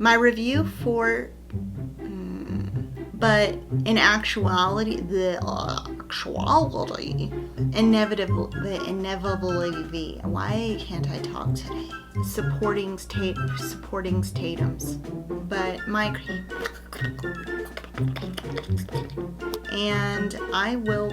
My review for but in actuality, inevitably, why can't I talk today? Supportings Tatums, but my, and I will.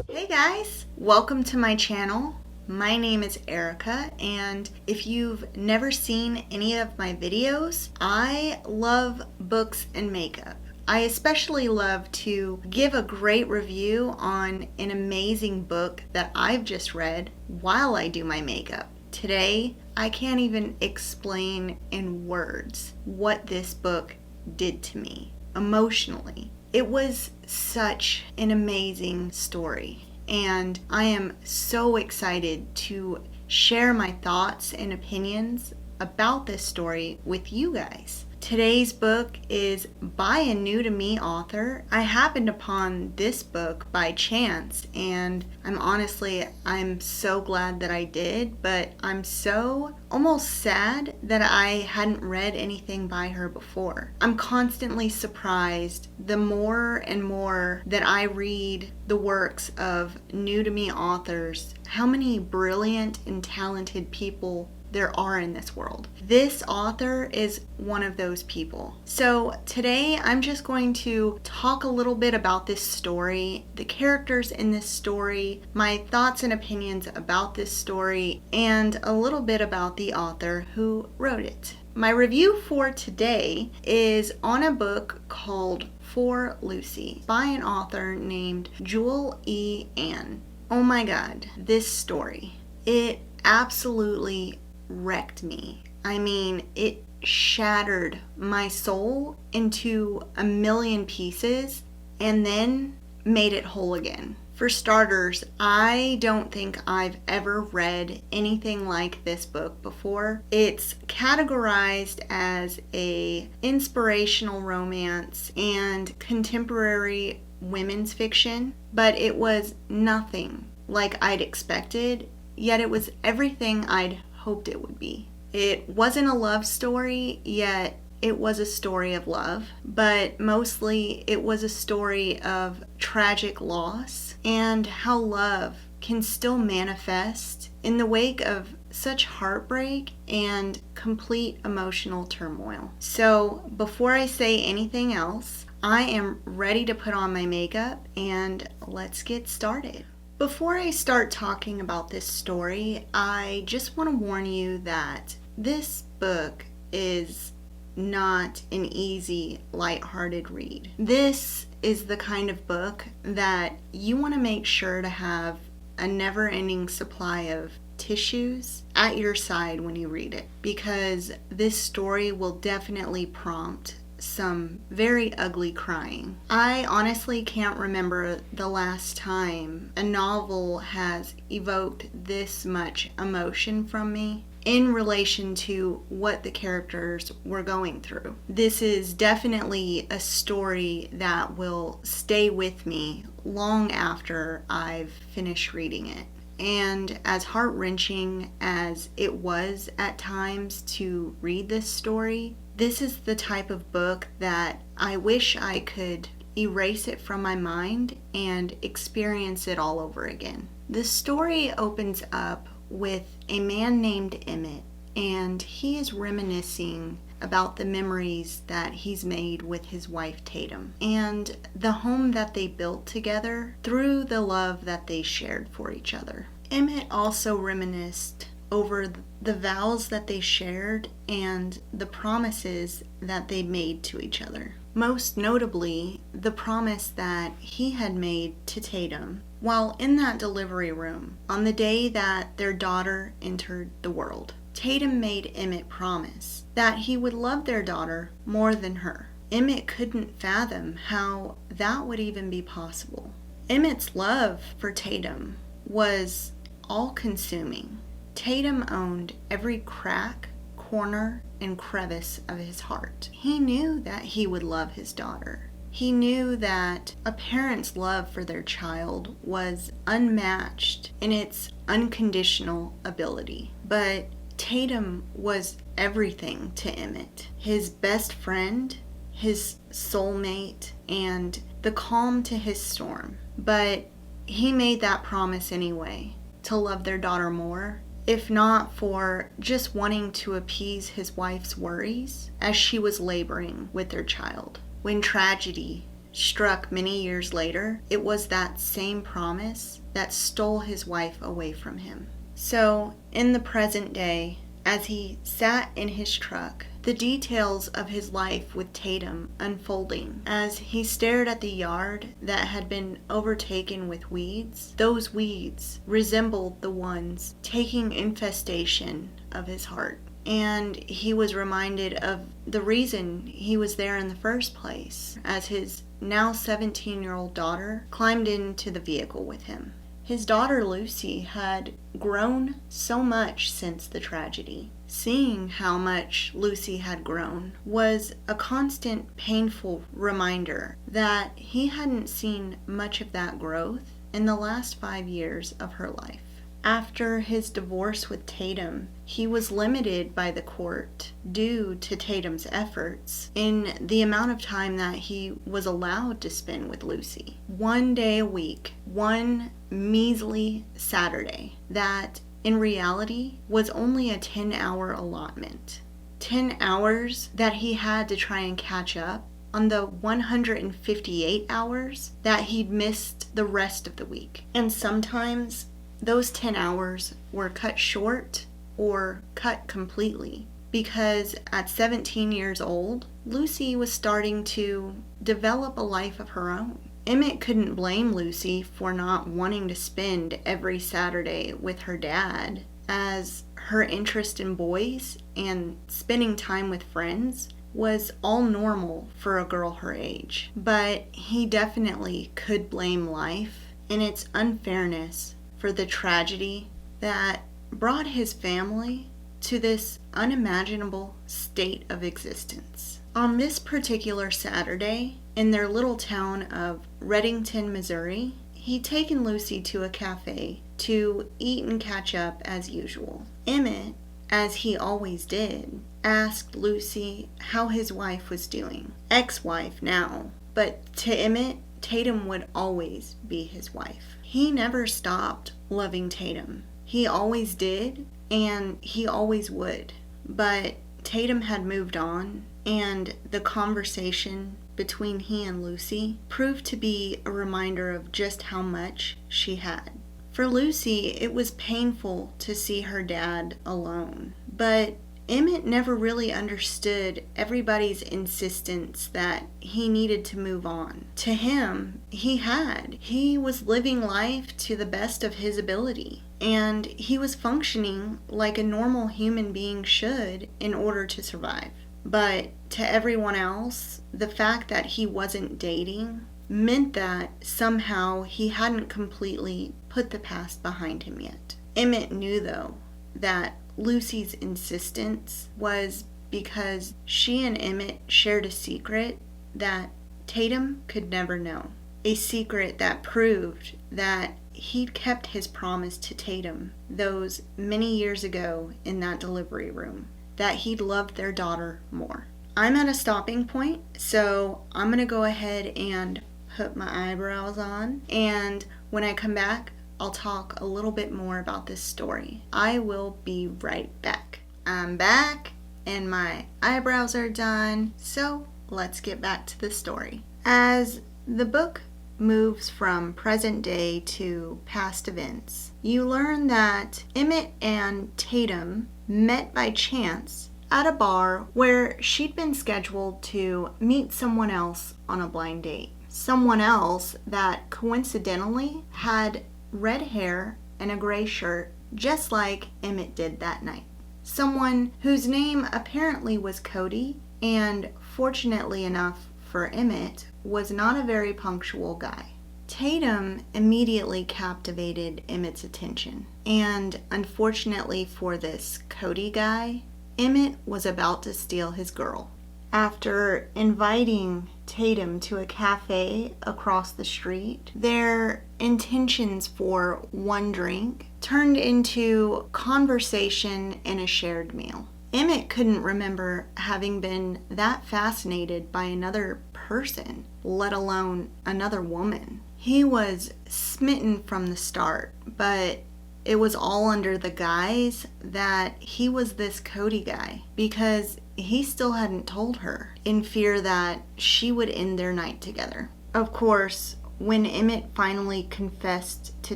Hey guys, welcome to my channel. My name is Erica, and if you've never seen any of my videos, I love books and makeup. I especially love to give a great review on an amazing book that I've just read while I do my makeup. Today, I can't even explain in words what this book did to me emotionally. It was such an amazing story, and I am so excited to share my thoughts and opinions about this story with you guys. Today's book is by a new-to-me author. I happened upon this book by chance, and I'm so glad that I did, but I'm so almost sad that I hadn't read anything by her before. I'm constantly surprised the more and more that I read the works of new-to-me authors, how many brilliant and talented people there are in this world. This author is one of those people. So today I'm just going to talk a little bit about this story, the characters in this story, my thoughts and opinions about this story, and a little bit about the author who wrote it. My review for today is on a book called For Lucy by an author named Jewel E. Ann. Oh my god, this story. It absolutely wrecked me. I mean, it shattered my soul into a million pieces and then made it whole again. For starters, I don't think I've ever read anything like this book before. It's categorized as a inspirational romance and contemporary women's fiction, but it was nothing like I'd expected, yet it was everything I'd hoped it would be. It wasn't a love story, yet it was a story of love, but mostly it was a story of tragic loss and how love can still manifest in the wake of such heartbreak and complete emotional turmoil. So before I say anything else, I am ready to put on my makeup and let's get started. Before I start talking about this story, I just want to warn you that this book is not an easy, lighthearted read. This is the kind of book that you want to make sure to have a never-ending supply of tissues at your side when you read it, because this story will definitely prompt some very ugly crying. I honestly can't remember the last time a novel has evoked this much emotion from me in relation to what the characters were going through. This is definitely a story that will stay with me long after I've finished reading it. And as heart-wrenching as it was at times to read this story, this is the type of book that I wish I could erase it from my mind and experience it all over again. The story opens up with a man named Emmett, and he is reminiscing about the memories that he's made with his wife Tatum and the home that they built together through the love that they shared for each other. Emmett also reminisced over the vows that they shared and the promises that they made to each other. Most notably, the promise that he had made to Tatum while in that delivery room on the day that their daughter entered the world. Tatum made Emmett promise that he would love their daughter more than her. Emmett couldn't fathom how that would even be possible. Emmett's love for Tatum was all-consuming. Tatum owned every crack, corner and crevice of his heart. He knew that he would love his daughter. He knew that a parent's love for their child was unmatched in its unconditional ability. But Tatum was everything to Emmett. His best friend, his soulmate, and the calm to his storm. But he made that promise anyway, to love their daughter more, if not for just wanting to appease his wife's worries as she was laboring with their child. When tragedy struck many years later, it was that same promise that stole his wife away from him. So, in the present day, as he sat in his truck, the details of his life with Tatum unfolding as he stared at the yard that had been overtaken with weeds. Those weeds resembled the ones taking infestation of his heart. And he was reminded of the reason he was there in the first place, as his now 17-year-old daughter climbed into the vehicle with him. His daughter Lucy had grown so much since the tragedy. Seeing how much Lucy had grown was a constant painful reminder that he hadn't seen much of that growth in the last 5 years of her life. After his divorce with Tatum, he was limited by the court due to Tatum's efforts in the amount of time that he was allowed to spend with Lucy. 1 day a week, one measly Saturday, that in reality was only a 10-hour allotment. 10 hours that he had to try and catch up on the 158 hours that he'd missed the rest of the week. And sometimes those 10 hours were cut short or cut completely because at 17 years old, Lucy was starting to develop a life of her own. Emmett couldn't blame Lucy for not wanting to spend every Saturday with her dad, as her interest in boys and spending time with friends was all normal for a girl her age. But he definitely could blame life and its unfairness for the tragedy that brought his family to this unimaginable state of existence. On this particular Saturday, in their little town of Reddington, Missouri, he'd taken Lucy to a cafe to eat and catch up as usual. Emmett, as he always did, asked Lucy how his wife was doing. Ex-wife now, but to Emmett, Tatum would always be his wife. He never stopped loving Tatum. He always did, and he always would. But Tatum had moved on, and the conversation between he and Lucy proved to be a reminder of just how much she had. For Lucy, it was painful to see her dad alone, but Emmett never really understood everybody's insistence that he needed to move on. To him, he was living life to the best of his ability, and he was functioning like a normal human being should in order to survive. But to everyone else, the fact that he wasn't dating meant that somehow he hadn't completely put the past behind him yet. Emmett knew, though, that Lucy's insistence was because she and Emmett shared a secret that Tatum could never know. A secret that proved that he'd kept his promise to Tatum those many years ago in that delivery room, that he'd loved their daughter more. I'm at a stopping point, so I'm going to go ahead and put my eyebrows on, and when I come back, I'll talk a little bit more about this story. I will be right back. I'm back, and my eyebrows are done, so let's get back to the story. As the book moves from present day to past events, you learn that Emmett and Tatum met by chance at a bar where she'd been scheduled to meet someone else on a blind date. Someone else that coincidentally had red hair and a gray shirt, just like Emmett did that night. Someone whose name apparently was Cody, and fortunately enough for Emmett, was not a very punctual guy. Tatum immediately captivated Emmett's attention, and unfortunately for this Cody guy, Emmett was about to steal his girl. After inviting Tatum to a cafe across the street, their intentions for one drink turned into conversation and a shared meal. Emmett couldn't remember having been that fascinated by another person, let alone another woman. He was smitten from the start, but it was all under the guise that he was this Cody guy, because he still hadn't told her, in fear that she would end their night together. Of course, when Emmett finally confessed to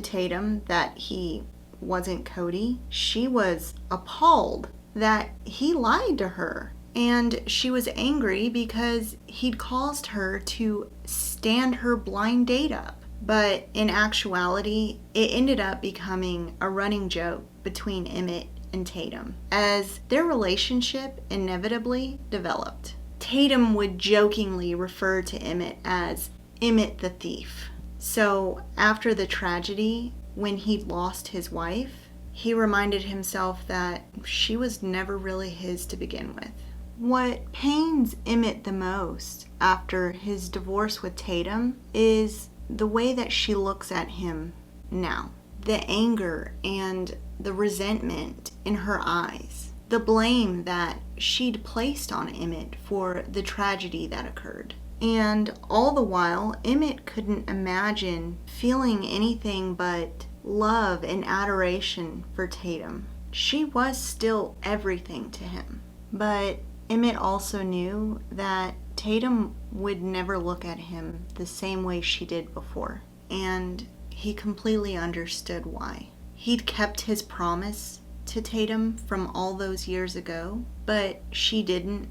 Tatum that he wasn't Cody, she was appalled that he lied to her. And she was angry because he'd caused her to stand her blind date up. But in actuality, it ended up becoming a running joke between Emmett and Tatum as their relationship inevitably developed. Tatum would jokingly refer to Emmett as Emmett the Thief. So after the tragedy, when he'd lost his wife, he reminded himself that she was never really his to begin with. What pains Emmett the most after his divorce with Tatum is the way that she looks at him now. The anger and the resentment in her eyes. The blame that she'd placed on Emmett for the tragedy that occurred. And all the while, Emmett couldn't imagine feeling anything but love and adoration for Tatum. She was still everything to him. But Emmett also knew that Tatum would never look at him the same way she did before. And he completely understood why. He'd kept his promise to Tatum from all those years ago, but she didn't,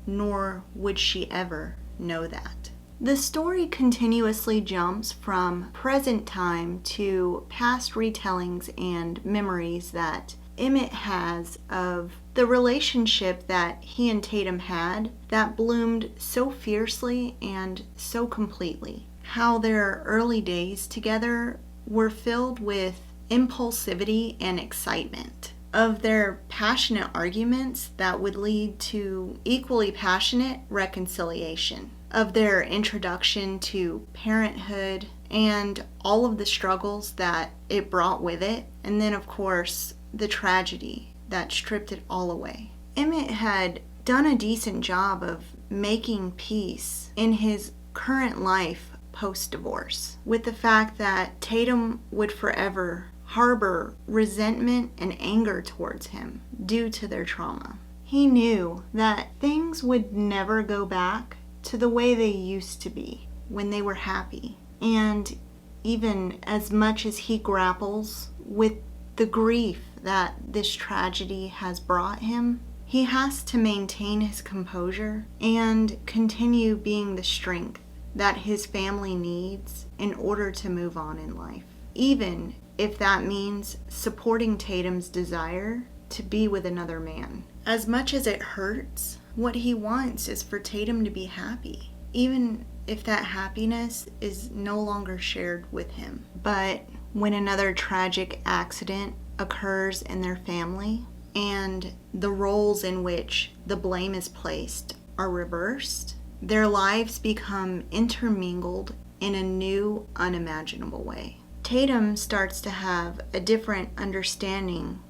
nor would she ever know that. The story continuously jumps from present time to past retellings and memories that Emmett has of the relationship that he and Tatum had that bloomed so fiercely and so completely. How their early days together were filled with impulsivity and excitement. Of their passionate arguments that would lead to equally passionate reconciliation. Of their introduction to parenthood and all of the struggles that it brought with it. And then, of course, the tragedy that stripped it all away. Emmett had done a decent job of making peace in his current life post-divorce with the fact that Tatum would forever harbor resentment and anger towards him due to their trauma. He knew that things would never go back to the way they used to be when they were happy. And even as much as he grapples with the grief that this tragedy has brought him, he has to maintain his composure and continue being the strength that his family needs in order to move on in life. Even if that means supporting Tatum's desire to be with another man. As much as it hurts, what he wants is for Tatum to be happy, even if that happiness is no longer shared with him. But when another tragic accident occurs in their family and the roles in which the blame is placed are reversed, their lives become intermingled in a new, unimaginable way. Tatum starts to have a different understanding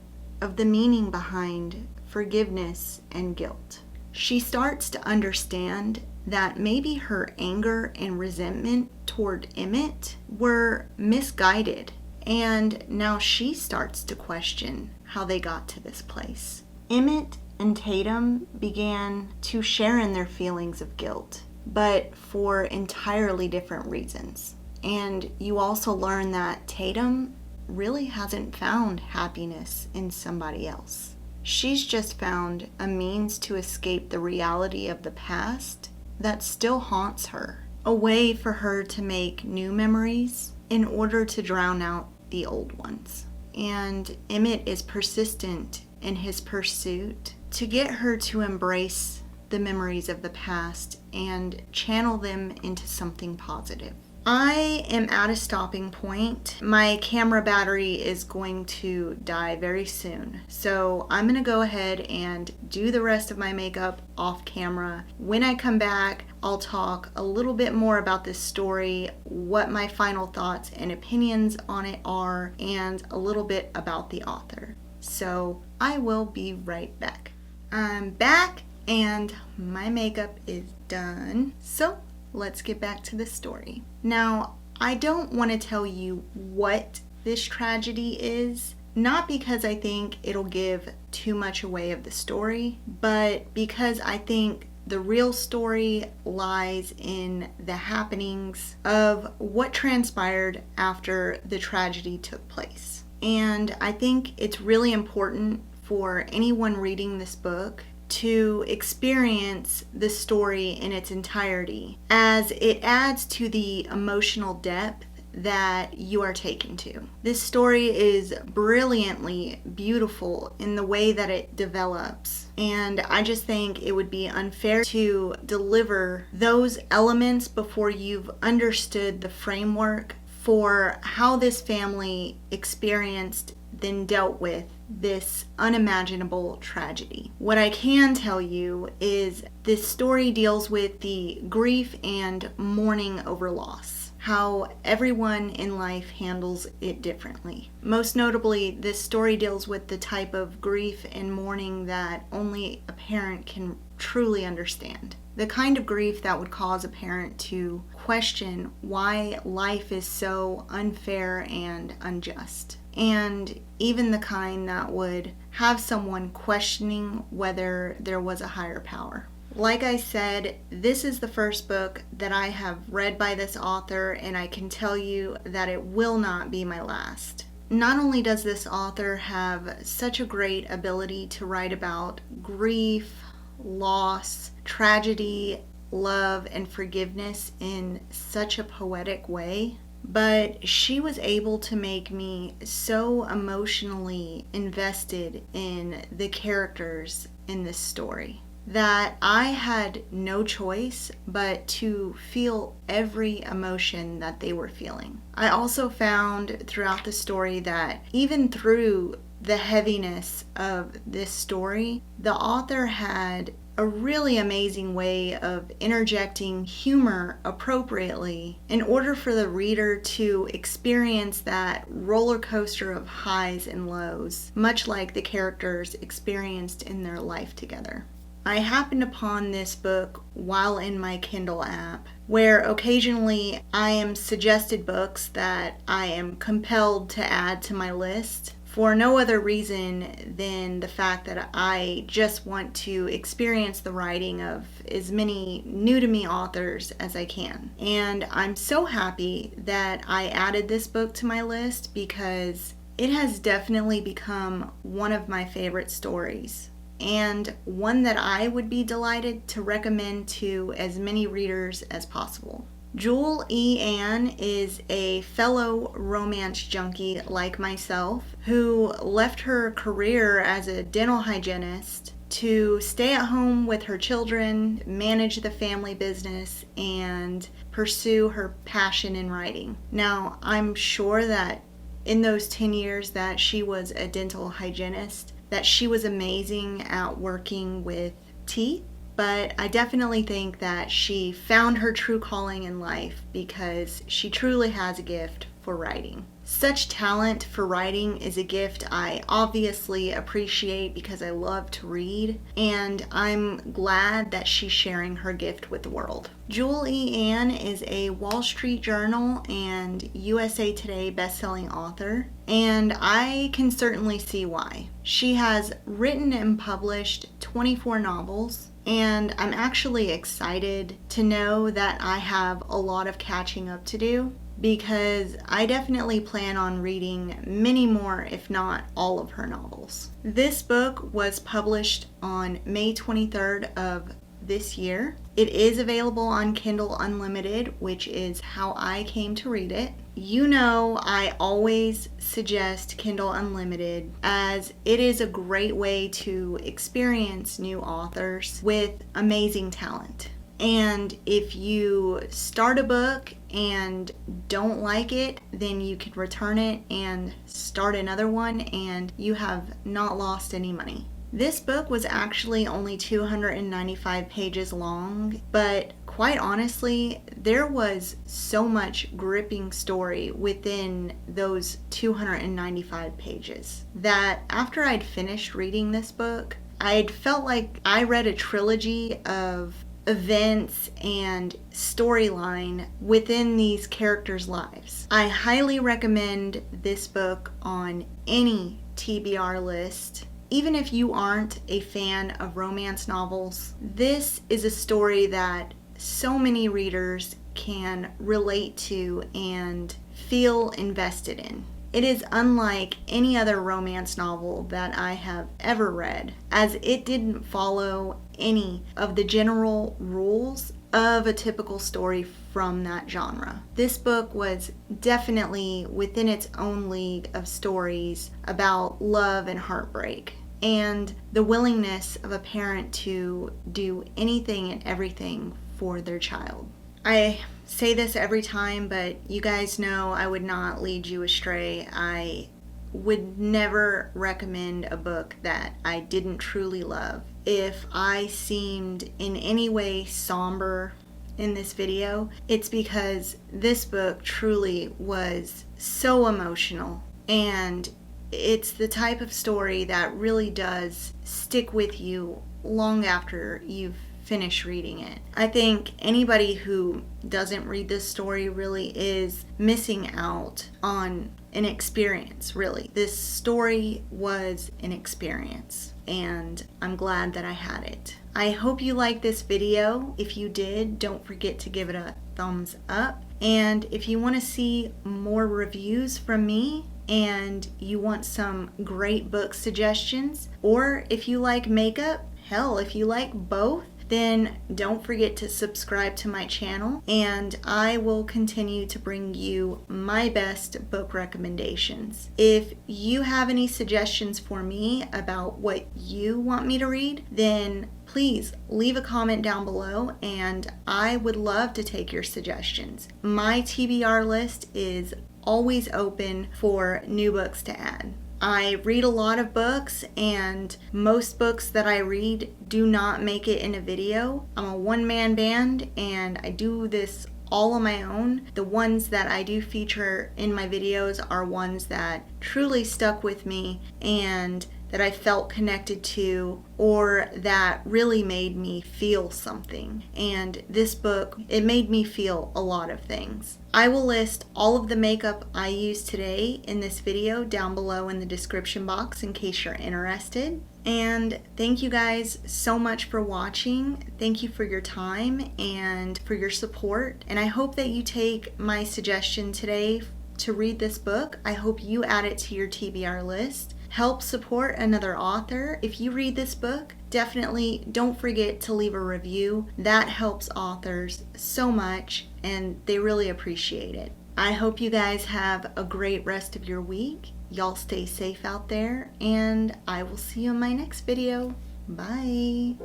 of the meaning behind forgiveness and guilt. She starts to understand that maybe her anger and resentment toward Emmett were misguided, and now she starts to question how they got to this place. Emmett and Tatum began to share in their feelings of guilt, but for entirely different reasons. And you also learn that Tatum really hasn't found happiness in somebody else. She's just found a means to escape the reality of the past that still haunts her. A way for her to make new memories in order to drown out the old ones. And Emmett is persistent in his pursuit to get her to embrace the memories of the past and channel them into something positive. I am at a stopping point. My camera battery is going to die very soon. So I'm going to go ahead and do the rest of my makeup off camera. When I come back, I'll talk a little bit more about this story, what my final thoughts and opinions on it are, and a little bit about the author. So I will be right back. I'm back and my makeup is done. So let's get back to the story. Now, I don't want to tell you what this tragedy is, not because I think it'll give too much away of the story, but because I think the real story lies in the happenings of what transpired after the tragedy took place. And I think it's really important for anyone reading this book to experience the story in its entirety, as it adds to the emotional depth that you are taken to. This story is brilliantly beautiful in the way that it develops, and I just think it would be unfair to deliver those elements before you've understood the framework for how this family experienced, then dealt with this unimaginable tragedy. What I can tell you is this story deals with the grief and mourning over loss, how everyone in life handles it differently. Most notably, this story deals with the type of grief and mourning that only a parent can truly understand. The kind of grief that would cause a parent to question why life is so unfair and unjust. And even the kind that would have someone questioning whether there was a higher power. Like I said, this is the first book that I have read by this author, and I can tell you that it will not be my last. Not only does this author have such a great ability to write about grief, loss, tragedy, love, and forgiveness in such a poetic way, but she was able to make me so emotionally invested in the characters in this story that I had no choice but to feel every emotion that they were feeling. I also found throughout the story that even through the heaviness of this story, the author had a really amazing way of interjecting humor appropriately in order for the reader to experience that roller coaster of highs and lows, much like the characters experienced in their life together. I happened upon this book while in my Kindle app, where occasionally I am suggested books that I am compelled to add to my list for no other reason than the fact that I just want to experience the writing of as many new to me authors as I can. And I'm so happy that I added this book to my list because it has definitely become one of my favorite stories, and one that I would be delighted to recommend to as many readers as possible. Jewel E. Ann is a fellow romance junkie like myself who left her career as a dental hygienist to stay at home with her children, manage the family business, and pursue her passion in writing. Now, I'm sure that in those 10 years that she was a dental hygienist, that she was amazing at working with teeth. But I definitely think that she found her true calling in life because she truly has a gift for writing. Such talent for writing is a gift I obviously appreciate because I love to read, and I'm glad that she's sharing her gift with the world. Jewel E. Ann is a Wall Street Journal and USA Today best-selling author, and I can certainly see why. She has written and published 24 novels, and I'm actually excited to know that I have a lot of catching up to do, because I definitely plan on reading many more, if not all of her novels. This book was published on May 23rd of this year. It is available on Kindle Unlimited, which is how I came to read it. You know, I always suggest Kindle Unlimited as it is a great way to experience new authors with amazing talent. And if you start a book and don't like it, then you can return it and start another one, and you have not lost any money. This book was actually only 295 pages long, but quite honestly, there was so much gripping story within those 295 pages that after I'd finished reading this book, I'd felt like I read a trilogy of events and storyline within these characters' lives. I highly recommend this book on any TBR list. Even if you aren't a fan of romance novels, this is a story that so many readers can relate to and feel invested in. It is unlike any other romance novel that I have ever read, as it didn't follow any of the general rules of a typical story from that genre. This book was definitely within its own league of stories about love and heartbreak, and the willingness of a parent to do anything and everything for their child. I say this every time, but you guys know I would not lead you astray. I would never recommend a book that I didn't truly love. If I seemed in any way somber in this video, it's because this book truly was so emotional, and it's the type of story that really does stick with you long after you've finished reading it. I think anybody who doesn't read this story really is missing out on an experience, really. This story was an experience, and I'm glad that I had it. I hope you liked this video. If you did, don't forget to give it a thumbs up. And if you want to see more reviews from me, and you want some great book suggestions, or if you like makeup, hell, if you like both, then don't forget to subscribe to my channel, and I will continue to bring you my best book recommendations. If you have any suggestions for me about what you want me to read, then please leave a comment down below, and I would love to take your suggestions. My TBR list is always open for new books to add. I read a lot of books, and most books that I read do not make it in a video. I'm a one-man band, and I do this all on my own. The ones that I do feature in my videos are ones that truly stuck with me and that I felt connected to, or that really made me feel something. And this book, it made me feel a lot of things. I will list all of the makeup I used today in this video down below in the description box in case you're interested. And thank you guys so much for watching. Thank you for your time and for your support. And I hope that you take my suggestion today to read this book. I hope you add it to your TBR list. Help support another author. If you read this book, definitely don't forget to leave a review. That helps authors so much, and they really appreciate it. I hope you guys have a great rest of your week. Y'all stay safe out there, and I will see you in my next video. Bye.